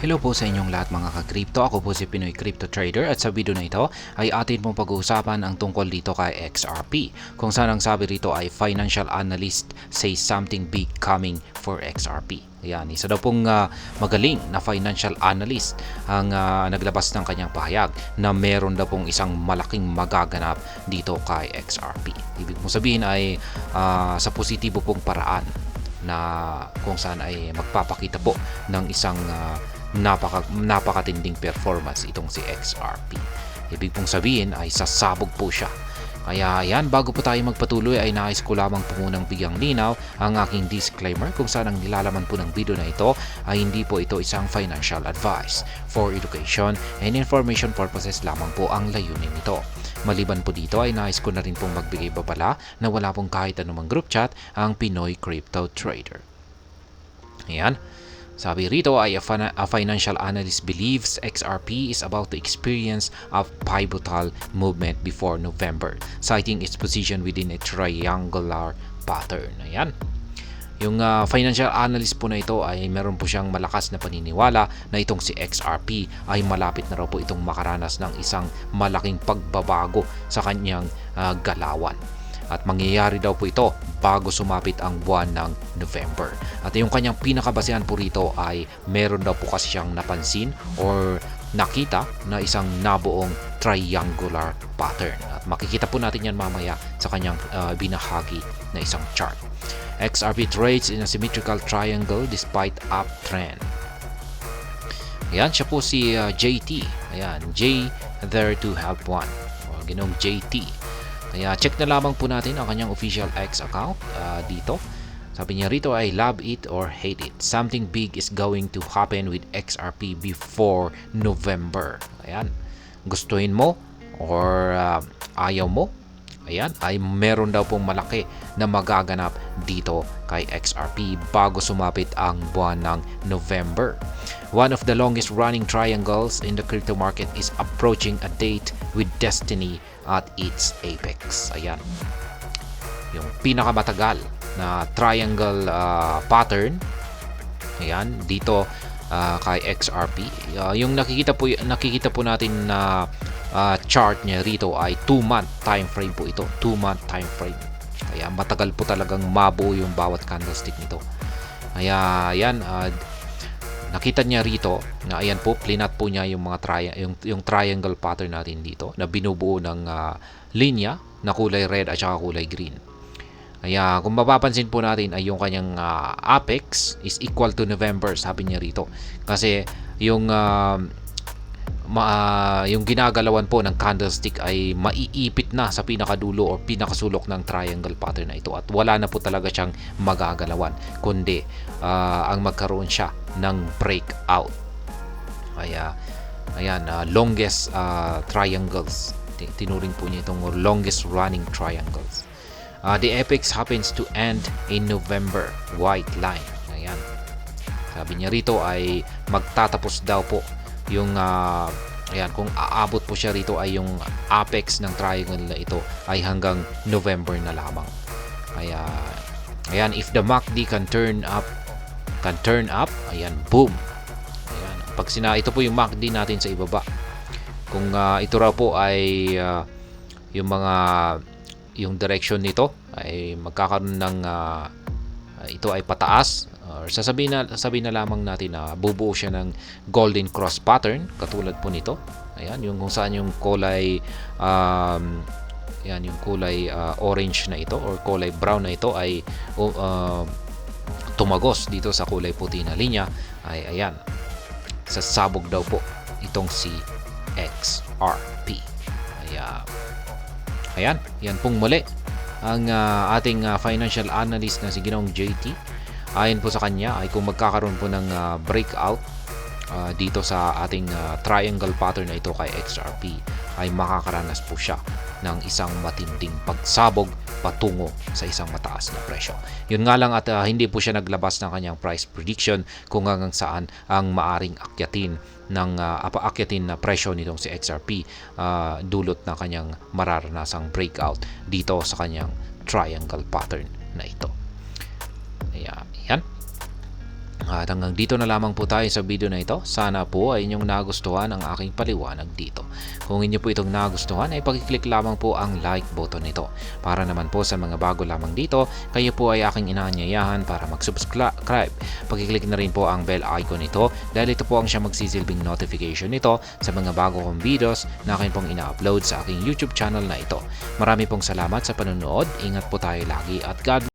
Hello po sa inyong lahat mga ka-crypto. Ako po si Pinoy Crypto Trader at sa video na ito ay atin pong pag-uusapan ang tungkol dito kay XRP. Kung saan ang sabi rito ay financial analyst says something big coming for XRP. Ayan, isa daw pong magaling na financial analyst ang naglabas ng kanyang pahayag na meron daw pong isang malaking magaganap dito kay XRP. Ibig mong sabihin ay sa positibo pong paraan na kung saan ay magpapakita po ng isang napakatinding performance itong si XRP. Ibig pong sabihin ay sasabog po siya. Kaya yan, bago po tayo magpatuloy ay nais ko lamang po munang bigyang linaw ang aking disclaimer kung saan ang nilalaman po ng video na ito ay hindi po ito isang financial advice. For education and information purposes lamang po ang layunin nito. Maliban po dito ay nais ko na rin pong magbigay babala na wala pong kahit anumang group chat ang Pinoy Crypto Trader. Ayan. Sabi rito ay a financial analyst believes XRP is about to experience a pivotal movement before November, citing its position within a triangular pattern. Ayan. Yung financial analyst po na ito ay meron po siyang malakas na paniniwala na itong si XRP ay malapit na raw po itong makaranas ng isang malaking pagbabago sa kanyang galawan. At mangyayari daw po ito bago sumapit ang buwan ng November. At yung kanyang pinakabasehan po rito ay meron daw po kasi siyang napansin or nakita na isang nabuong triangular pattern. At makikita po natin yan mamaya sa kanyang binahagi na isang chart. XRP trades in a symmetrical triangle despite uptrend. Ayan, siya po si JT. Ayan, J there to help one. O, ginong JT. Kaya check na lamang po natin ang kanyang official X account dito. Sabi niya rito ay love it or hate it. Something big is going to happen with XRP before November. Ayan. Gustuhin mo or ayaw mo. Ayan. Ay meron daw pong malaki na magaganap dito kay XRP bago sumapit ang buwan ng November. One of the longest running triangles in the crypto market is approaching a date with destiny at its apex. Ayan. Yung pinakamatagal na triangle pattern. Ayan, dito kay XRP. Yung nakikita po natin na chart niya rito ay 2-month time frame po ito. 2-month time frame. Kaya matagal po talagang mabuo yung bawat candlestick nito. Kaya ayan, nakita niya rito na ayan po, plinat po niya yung mga yung triangle pattern natin dito na binubuo ng linya na kulay red at saka kulay green. Kaya kung mapapansin po natin ay yung kanyang apex is equal to November, sabi niya rito. Kasi yung yung ginagalawan po ng candlestick ay maiipit na sa pinakadulo o pinakasulok ng triangle pattern na ito at wala na po talaga siyang magagalawan kundi ang magkaroon siya ng breakout. Kaya ayan, longest triangles, tinuring po niya itong longest running triangles. The apex happens to end in November, white line. Ayan, sabi niya rito ay magtatapos daw po yung ayan, kung aabot po siya rito ay yung apex ng triangle na ito ay hanggang November na lamang. Kaya ayan, if the MACD can turn up, ayan, boom. Ayan, pag ito po yung MACD natin sa ibaba. Kung ito raw po ay yung direction nito ay magkakaroon ng ito ay pataas, or sabihin na lamang natin na bubuo siya ng golden cross pattern katulad po nito. Ayan, yung kung saan yung kulay yan, yung kulay orange na ito or kulay brown na ito ay tumagos dito sa kulay puti na linya. Ay ayan, sasabog daw po itong si XRP. Ayan, yan pong muli ang ating financial analyst na si Ginong JT. Ayon po sa kanya ay kung magkakaroon po ng breakout dito sa ating triangle pattern na ito kay XRP ay makakaranas po siya ng isang matinding pagsabog patungo sa isang mataas na presyo. Yun nga lang at hindi po siya naglabas ng kanyang price prediction kung hanggang saan ang maaring akyatin na presyo nitong si XRP dulot na kanyang mararanasang breakout dito sa kanyang triangle pattern na ito. Ayan. At hanggang dito na lamang po tayo sa video na ito. Sana po ay inyong nagustuhan ang aking paliwanag dito. Kung inyo po itong nagustuhan ay pakiclick lamang po ang like button nito. Para naman po sa mga bago lamang dito, kayo po ay aking inaanyayahan para mag-subscribe. Pakiclick na rin po ang bell icon nito dahil ito po ang siyang magsisilbing notification nito sa mga bago kong videos na akin pong ina-upload sa aking YouTube channel na ito. Marami pong salamat sa panonood. Ingat po tayo lagi at God